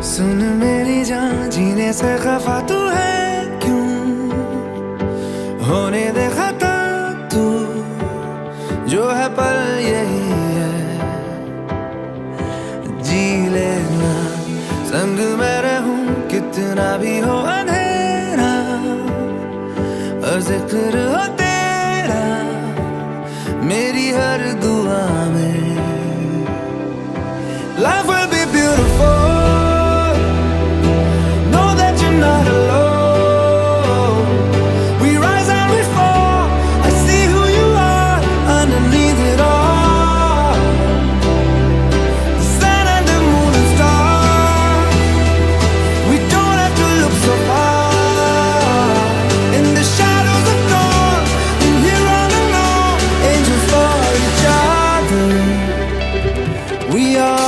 सुन मेरी जान जीने से खफा तू है क्यों होने दे खता तू जो है पल यही है जी लेना संग मैं रहूं कितना भी हो अंधेरा और जिक्र हो तेरा मेरी हर दुआ में Life will be beautiful Know that you're not alone We rise and we fall I see who you are underneath it all The sun and the moon and stars We don't have to look so far In the shadows of dawn And we're all alone Angels for each other We are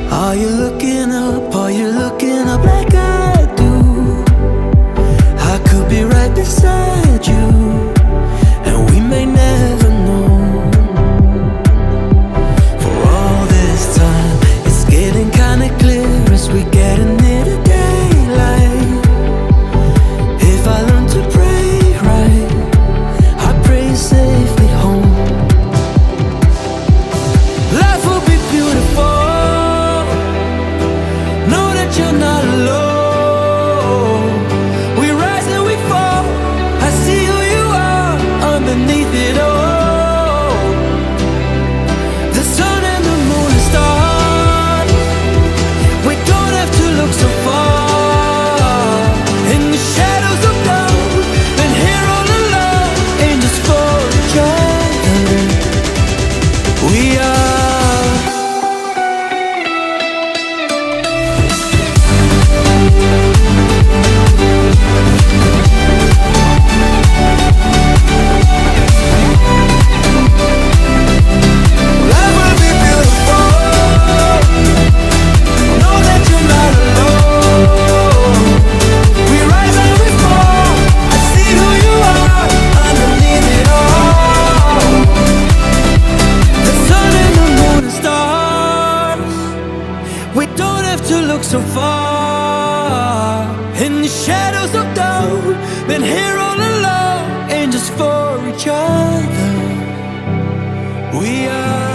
Are you looking up? Are you looking up like I do? I could be right beside you, and we may never know. For all this time, it's getting kinda clear as we get near the daylight. If I learn to pray right, I pray safely home. Life will be beautiful. You're not alone. We rise and we fall. I see who you are underneath it all. The sun and the moon and stars. We don't have to look so far. In the shadows of dawn, and here all alone, angels for each other. We are. We don't have to look so far In the shadows of dawn Been here all along Angels for each other We are